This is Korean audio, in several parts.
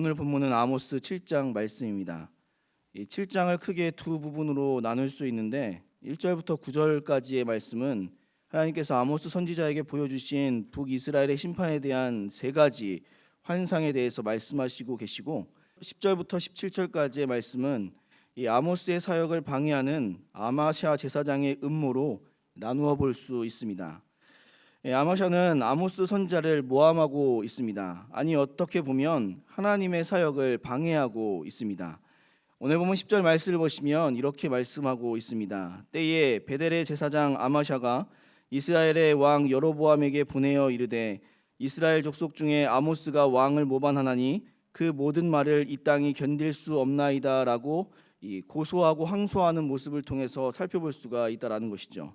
오늘 본문은 아모스 7장 말씀입니다. 이 7장을 크게 두 부분으로 나눌 수 있는데 1절부터 9절까지의 말씀은 하나님께서 아모스 선지자에게 보여주신 북이스라엘의 심판에 대한 세 가지 환상에 대해서 말씀하시고 계시고 10절부터 17절까지의 말씀은 이 아모스의 사역을 방해하는 아마샤 제사장의 음모로 나누어 볼 수 있습니다. 아마샤는 아모스 선지자를 모함하고 있습니다. 아니 어떻게 보면 하나님의 사역을 방해하고 있습니다. 오늘 보면 10절 말씀을 보시면 이렇게 말씀하고 있습니다. 때에 베델의 제사장 아마샤가 이스라엘의 왕 여로보암에게 보내어 이르되 이스라엘 족속 중에 아모스가 왕을 모반하나니 그 모든 말을 이 땅이 견딜 수 없나이다라고 고소하고 항소하는 모습을 통해서 살펴볼 수가 있다라는 것이죠.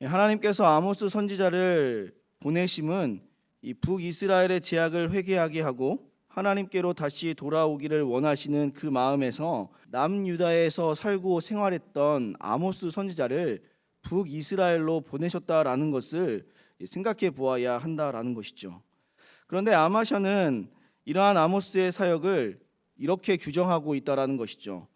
하나님께서 아모스 선지자를 보내심은 이 북이스라엘의 제약을 회개하게 하고 하나님께로 다시 돌아오기를 원하시는 그 마음에서 남유다에서 살고 생활했던 아모스 선지자를 북이스라엘로 보내셨다라는 것을 생각해 보아야 한다라는 것이죠. 그런데 아마샤는 이러한 아모스의 사역을 이렇게 규정하고 있다라는 것이죠.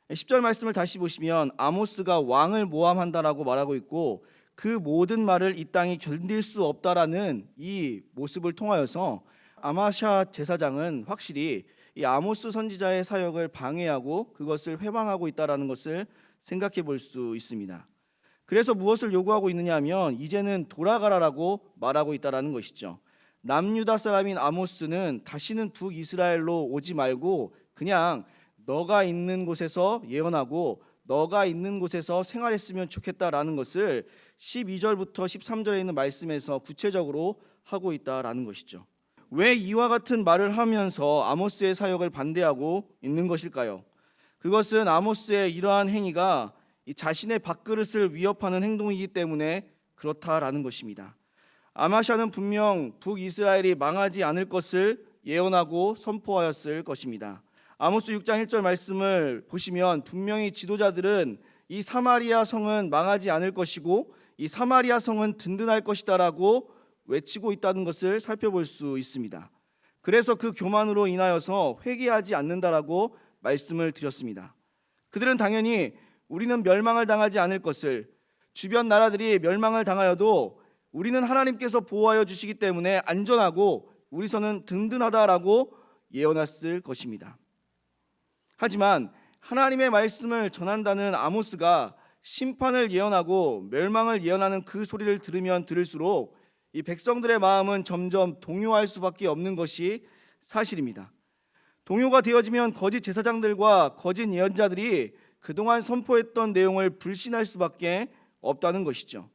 10절 말씀을 다시 보시면 아모스가 왕을 모함한다라고 말하고 있고 그 모든 말을 이 땅이 견딜 수 없다라는 이 모습을 통하여서 아마샤 제사장은 확실히 이 아모스 선지자의 사역을 방해하고 그것을 회방하고 있다라는 것을 생각해 볼 수 있습니다. 그래서 무엇을 요구하고 있느냐 하면 이제는 돌아가라라고 말하고 있다라는 것이죠. 남유다 사람인 아모스는 다시는 북이스라엘로 오지 말고 그냥 너가 있는 곳에서 예언하고 너가 있는 곳에서 생활했으면 좋겠다라는 것을 12절부터 13절에 있는 말씀에서 구체적으로 하고 있다라는 것이죠. 왜 이와 같은 말을 하면서 아모스의 사역을 반대하고 있는 것일까요? 그것은 아모스의 이러한 행위가 자신의 밥그릇을 위협하는 행동이기 때문에 그렇다라는 것입니다. 아마샤는 분명 북이스라엘이 망하지 않을 것을 예언하고 선포하였을 것입니다. 아모스 6장 1절 말씀을 보시면 분명히 지도자들은 이 사마리아 성은 망하지 않을 것이고 이 사마리아 성은 든든할 것이다라고 외치고 있다는 것을 살펴볼 수 있습니다. 그래서 그 교만으로 인하여서 회개하지 않는다라고 말씀을 드렸습니다. 그들은 당연히 우리는 멸망을 당하지 않을 것을, 주변 나라들이 멸망을 당하여도 우리는 하나님께서 보호하여 주시기 때문에 안전하고 우리 선은 든든하다라고 예언했을 것입니다. 하지만 하나님의 말씀을 전한다는 아모스가 심판을 예언하고 멸망을 예언하는 그 소리를 들으면 들을수록 이 백성들의 마음은 점점 동요할 수밖에 없는 것이 사실입니다. 동요가 되어지면 거짓 제사장들과 거짓 예언자들이 그동안 선포했던 내용을 불신할 수밖에 없다는 것이죠.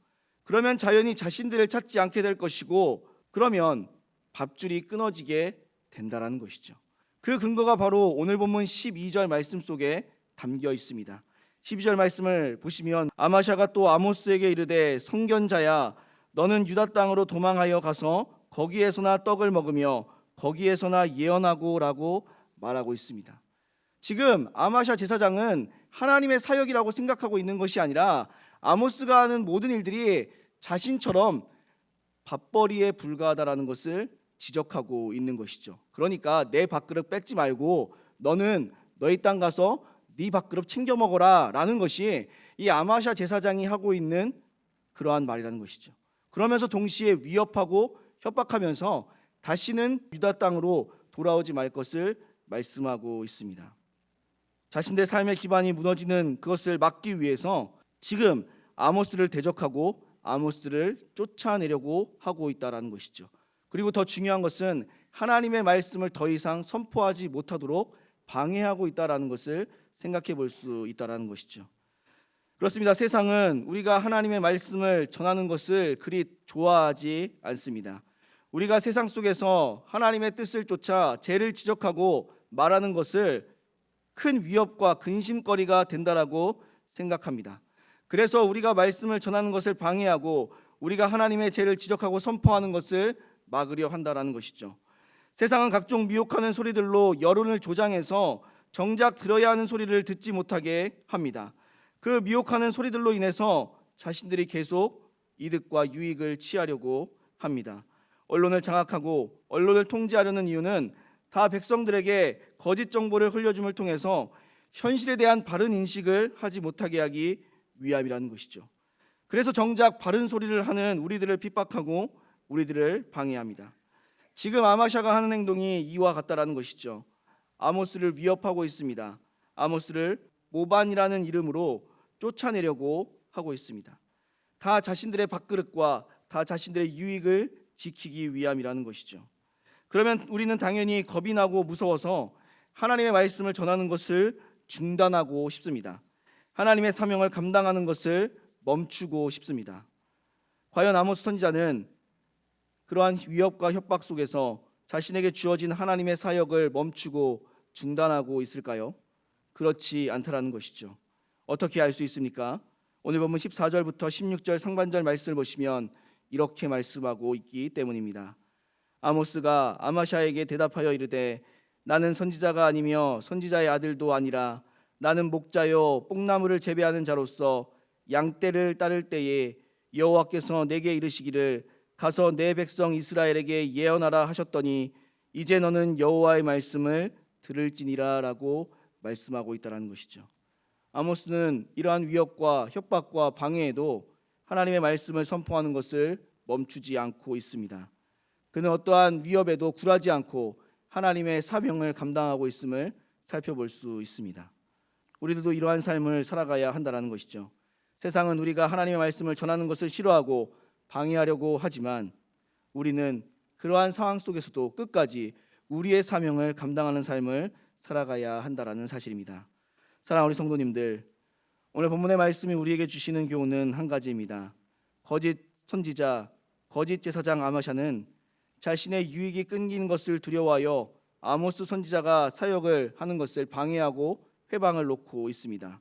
그러면 자연히 자신들을 찾지 않게 될 것이고 그러면 밥줄이 끊어지게 된다는 것이죠. 그 근거가 바로 오늘 본문 12절 말씀 속에 담겨 있습니다. 12절 말씀을 보시면 아마샤가 또 아모스에게 이르되 성견자야 너는 유다 땅으로 도망하여 가서 거기에서나 떡을 먹으며 거기에서나 예언하고라고 말하고 있습니다. 지금 아마샤 제사장은 하나님의 사역이라고 생각하고 있는 것이 아니라 아모스가 하는 모든 일들이 자신처럼 밥벌이에 불과하다라는 것을 지적하고 있는 것이죠. 그러니까 내 밥그릇 뺏지 말고 너는 너희 땅 가서 네 밥그릇 챙겨 먹어라 라는 것이 이 아마샤 제사장이 하고 있는 그러한 말이라는 것이죠. 그러면서 동시에 위협하고 협박하면서 다시는 유다 땅으로 돌아오지 말 것을 말씀하고 있습니다. 자신들의 삶의 기반이 무너지는 그것을 막기 위해서 지금 아모스를 대적하고 아모스를 쫓아내려고 하고 있다는 것이죠. 그리고 더 중요한 것은 하나님의 말씀을 더 이상 선포하지 못하도록 방해하고 있다는 것을 생각해 볼 수 있다는 것이죠. 그렇습니다. 세상은 우리가 하나님의 말씀을 전하는 것을 그리 좋아하지 않습니다. 우리가 세상 속에서 하나님의 뜻을 쫓아 죄를 지적하고 말하는 것을 큰 위협과 근심거리가 된다라고 생각합니다. 그래서 우리가 말씀을 전하는 것을 방해하고 우리가 하나님의 죄를 지적하고 선포하는 것을 막으려 한다라는 것이죠. 세상은 각종 미혹하는 소리들로 여론을 조장해서 정작 들어야 하는 소리를 듣지 못하게 합니다. 그 미혹하는 소리들로 인해서 자신들이 계속 이득과 유익을 취하려고 합니다. 언론을 장악하고 언론을 통제하려는 이유는 다 백성들에게 거짓 정보를 흘려줌을 통해서 현실에 대한 바른 인식을 하지 못하게 하기 위함이라는 것이죠. 그래서 정작 바른 소리를 하는 우리들을 핍박하고 우리들을 방해합니다. 지금 아마샤가 하는 행동이 이와 같다라는 것이죠. 아모스를 위협하고 있습니다. 아모스를 모반이라는 이름으로 쫓아내려고 하고 있습니다. 다 자신들의 밥그릇과 다 자신들의 유익을 지키기 위함이라는 것이죠. 그러면 우리는 당연히 겁이 나고 무서워서 하나님의 말씀을 전하는 것을 중단하고 싶습니다. 하나님의 사명을 감당하는 것을 멈추고 싶습니다. 과연 아모스 선지자는 그러한 위협과 협박 속에서 자신에게 주어진 하나님의 사역을 멈추고 중단하고 있을까요? 그렇지 않다라는 것이죠. 어떻게 알 수 있습니까? 오늘 본문 14절부터 16절 상반절 말씀을 보시면 이렇게 말씀하고 있기 때문입니다. 아모스가 아마샤에게 대답하여 이르되 나는 선지자가 아니며 선지자의 아들도 아니라 나는 목자요 뽕나무를 재배하는 자로서 양떼를 따를 때에 여호와께서 내게 이르시기를 가서 내 백성 이스라엘에게 예언하라 하셨더니 이제 너는 여호와의 말씀을 들을지니라라고 말씀하고 있다는 것이죠. 아모스는 이러한 위협과 협박과 방해에도 하나님의 말씀을 선포하는 것을 멈추지 않고 있습니다. 그는 어떠한 위협에도 굴하지 않고 하나님의 사명을 감당하고 있음을 살펴볼 수 있습니다. 우리들도 이러한 삶을 살아가야 한다는 것이죠. 세상은 우리가 하나님의 말씀을 전하는 것을 싫어하고 방해하려고 하지만 우리는 그러한 상황 속에서도 끝까지 우리의 사명을 감당하는 삶을 살아가야 한다는 사실입니다. 사랑하는 우리 성도님들, 오늘 본문의 말씀이 우리에게 주시는 교훈은 한 가지입니다. 거짓 선지자, 거짓 제사장 아마샤는 자신의 유익이 끊기는 것을 두려워하여 아모스 선지자가 사역을 하는 것을 방해하고 회방을 놓고 있습니다.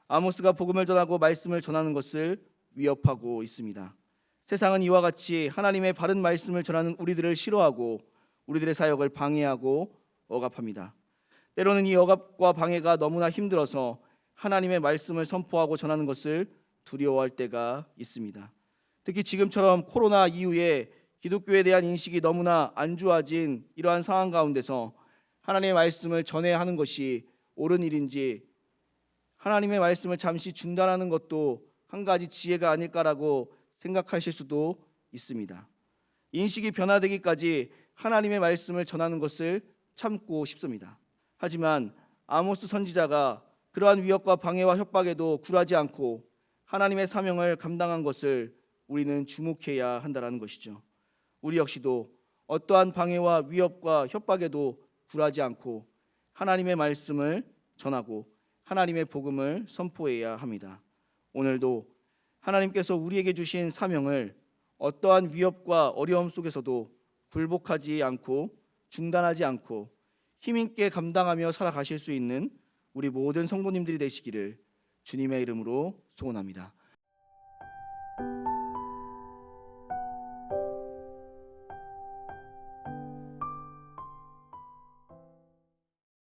아모스가 복음을 전하고 말씀을 전하는 것을 위협하고 있습니다. 세상은 이와 같이 하나님의 바른 말씀을 전하는 우리들을 싫어하고 우리들의 사역을 방해하고 억압합니다. 때로는 이 억압과 방해가 너무나 힘들어서 하나님의 말씀을 선포하고 전하는 것을 두려워할 때가 있습니다. 특히 지금처럼 코로나 이후에 기독교에 대한 인식이 너무나 안 좋아진 이러한 상황 가운데서 하나님의 말씀을 전해야 하는 것이 옳은 일인지, 하나님의 말씀을 잠시 중단하는 것도 한 가지 지혜가 아닐까라고 생각하실 수도 있습니다. 인식이 변화되기까지 하나님의 말씀을 전하는 것을 참고 싶습니다. 하지만 아모스 선지자가 그러한 위협과 방해와 협박에도 굴하지 않고 하나님의 사명을 감당한 것을 우리는 주목해야 한다는 것이죠. 우리 역시도 어떠한 방해와 위협과 협박에도 굴하지 않고 하나님의 말씀을 전하고 하나님의 복음을 선포해야 합니다. 오늘도 하나님께서 우리에게 주신 사명을 어떠한 위협과 어려움 속에서도 굴복하지 않고 중단하지 않고 힘있게 감당하며 살아가실 수 있는 우리 모든 성도님들이 되시기를 주님의 이름으로 소원합니다.